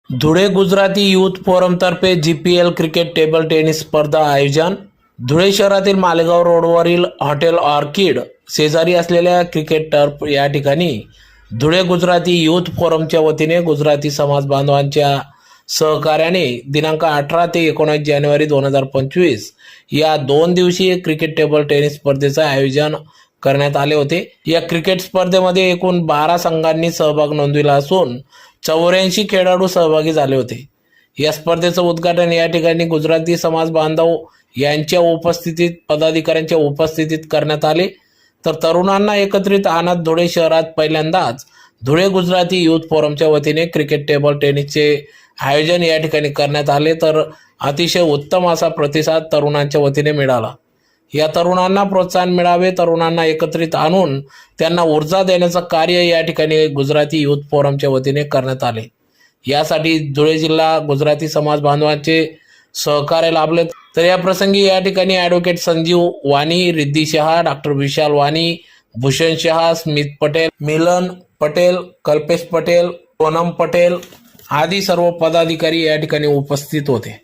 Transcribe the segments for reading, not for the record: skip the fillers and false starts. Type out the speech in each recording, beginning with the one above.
Dhule Gujarati youth फोरमतर्फे GPL cricket table tennis स्पर्धा आयोजन। धुळे शहरातील मालेगाव रोडवरील हॉटेल ऑर्किड शेजारी असलेल्या क्रिकेट टर्फ या ठिकाणी धुळे गुजराती यूथ फोरमच्या वतीने गुजराती समाज बांधवांच्या सहकार्याने दिनांक 18 ते 19 जानेवारी 2025 या 2 दिवसीय क्रिकेट टेबल टेनिस स्पर्धेचे आयोजन करण्यात आले होते। या क्रिकेट स्पर्धेमध्ये एकूण 12 संघांनी सहभाग नोंदविला असून 84 खेळाडू सहभागी झाले होते। या स्पर्धेचं उद्घाटन या ठिकाणी गुजराती समाज बांधव यांच्या उपस्थितीत पदाधिकाऱ्यांच्या उपस्थितीत करण्यात आले। तर तरुणांना एकत्रित आणत धुळे शहरात पहिल्यांदाच धुळे गुजराती यूथ फोरमच्या वतीने क्रिकेट टेबल टेनिसचे आयोजन या ठिकाणी करण्यात आले। तर अतिशय उत्तम असा प्रतिसाद तरुणांच्या वतीने मिळाला। या तरुणांना प्रोत्साहन मिळावे, तरुणांना एकत्रित आणून त्यांना ऊर्जा देण्याचं कार्य या ठिकाणी गुजराती यूथ फोरमच्या वतीने करण्यात आले। यासाठी धुळे जिल्हा गुजराती समाज बांधवांचे सहकार्य लाभले। तर या प्रसंगी या ठिकाणी ॲडव्होकेट संजीव वाणी, रिद्धी शहा, डॉक्टर विशाल वाणी, भूषण शहा, स्मित पटेल, मिलन पटेल, कल्पेश पटेल, सोनम पटेल आदी सर्व पदाधिकारी या ठिकाणी उपस्थित होते।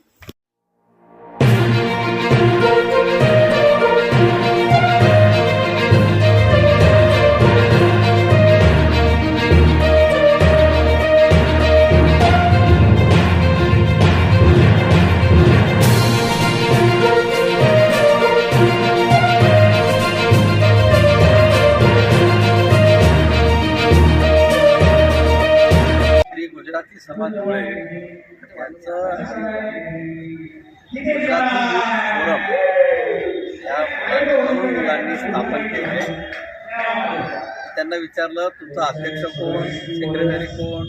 गुजराती समाज धुळे यांचं गुजराती यूथ फोरम या तरुण मुलांनी स्थापन केले। त्यांना विचारलं तुमचं अध्यक्ष कोण, सेक्रेटरी कोण,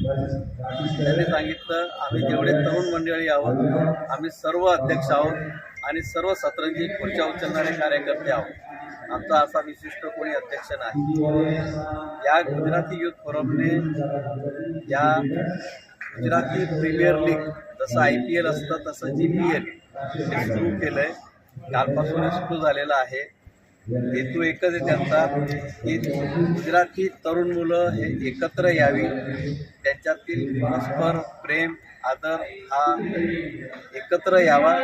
त्यांनी सांगितलं आम्ही जेवढे तरुण मंडळी आहोत आम्ही सर्व अध्यक्ष आहोत आणि सर्व सतरंजी खुर्च्या उचलणारे कार्यकर्ते आहोत। आमचा असा विशिष्ट कोणी अध्यक्ष नाही। या गुजराती यूथ फोरमने या गुजराती प्रीमियर लीग जसं IPL असतं तसं GPL हे सुरू केलं आहे। कालपासून सुरू झालेलं आहे। हेतू एकच आहे त्यांचा की गुजराती तरुण मुलं हे एकत्र यावी, त्यांच्यातील परस्पर प्रेम आदर हा एकत्र यावा,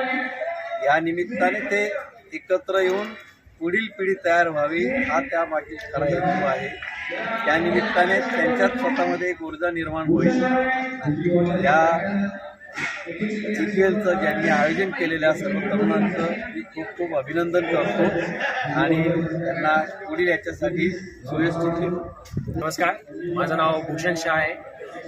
या निमित्ताने ते एकत्र येऊन पुढील पिढी तयार व्हावी हा त्यामागील खरा हेतू आहे। त्या निमित्ताने त्यांच्यात स्वतःमध्ये एक ऊर्जा निर्माण होईल। या GPLचं ज्यांनी आयोजन केलेल्या सर्व तरुणांचं मी खूप खूप अभिनंदन करतो आणि त्यांना पुढील याच्यासाठी शुभेच्छा देतो। नमस्कार, माझं नाव भूषण शाह आहे।